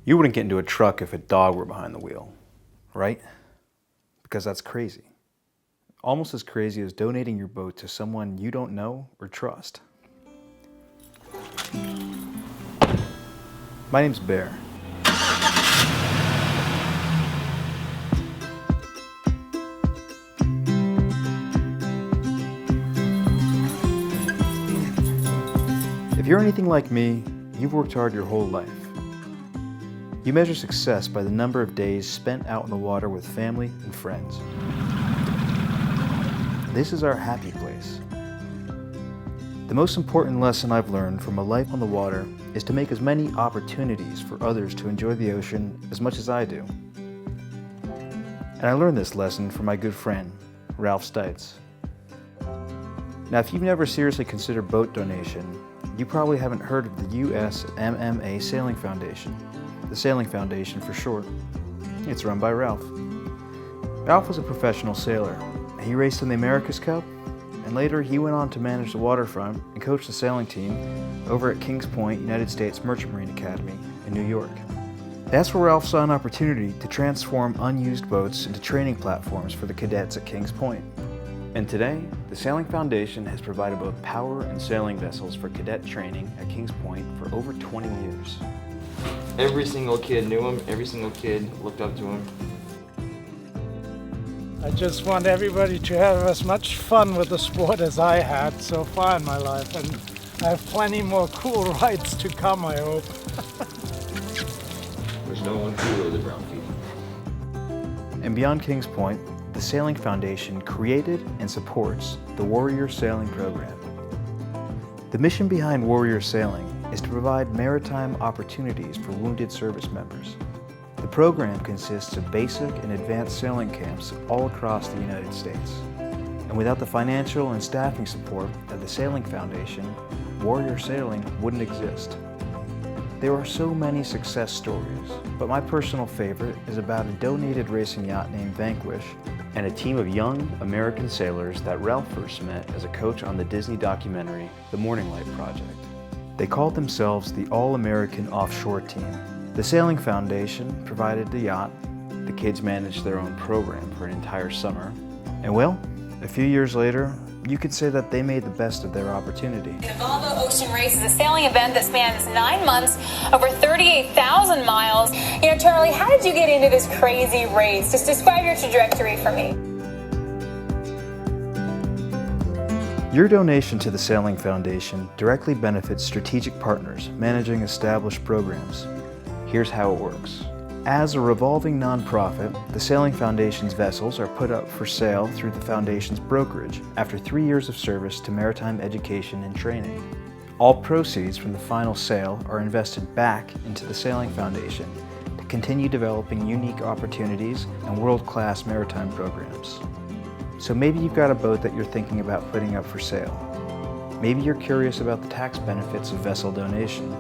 You wouldn't get into a truck if a dog were behind the wheel, right? Because that's crazy. Almost as crazy as donating your boat to someone you don't know or trust. My name's Bear. If you're anything like me, you've worked hard your whole life. You measure success by the number of days spent out in the water with family and friends. This is our happy place. The most important lesson I've learned from a life on the water is to make as many opportunities for others to enjoy the ocean as much as I do. And I learned this lesson from my good friend, Ralph Stites. Now, if you've never seriously considered boat donation, you probably haven't heard of the USMMA Sailing Foundation. The Sailing Foundation for short. It's run by Ralph. Ralph was a professional sailor. He raced in the America's Cup, and later he went on to manage the waterfront and coach the sailing team over at Kings Point, United States Merchant Marine Academy in New York. That's where Ralph saw an opportunity to transform unused boats into training platforms for the cadets at Kings Point. And today, the Sailing Foundation has provided both power and sailing vessels for cadet training at Kings Point for over 20 years. Every single kid knew him, every single kid looked up to him. I just want everybody to have as much fun with the sport as I had so far in my life, and I have plenty more cool rides to come, I hope. There's no one cooler than Ralphie. And beyond Kings Point, the Sailing Foundation created and supports the Warrior Sailing Program. The mission behind Warrior Sailing is to provide maritime opportunities for wounded service members. The program consists of basic and advanced sailing camps all across the United States. And without the financial and staffing support of the Sailing Foundation, Warrior Sailing wouldn't exist. There are so many success stories, but my personal favorite is about a donated racing yacht named Vanquish and a team of young American sailors that Ralph first met as a coach on the Disney documentary, The Morning Light Project. They called themselves the All-American Offshore Team. The Sailing Foundation provided the yacht, the kids managed their own program for an entire summer, and well, a few years later, you could say that they made the best of their opportunity. The Volvo Ocean Race is a sailing event that spans 9 months, over 38,000 miles. You know, Charlie, how did you get into this crazy race? Just describe your trajectory for me. Your donation to the Sailing Foundation directly benefits strategic partners managing established programs. Here's how it works. As a revolving nonprofit, the Sailing Foundation's vessels are put up for sale through the Foundation's brokerage after 3 years of service to maritime education and training. All proceeds from the final sale are invested back into the Sailing Foundation to continue developing unique opportunities and world-class maritime programs. So maybe you've got a boat that you're thinking about putting up for sale. Maybe you're curious about the tax benefits of vessel donation.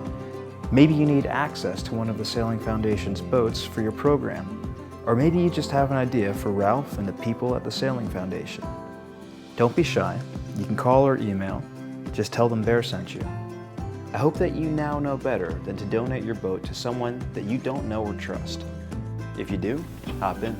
Maybe you need access to one of the Sailing Foundation's boats for your program. Or maybe you just have an idea for Ralph and the people at the Sailing Foundation. Don't be shy. You can call or email. Just tell them Bear sent you. I hope that you now know better than to donate your boat to someone that you don't know or trust. If you do, hop in.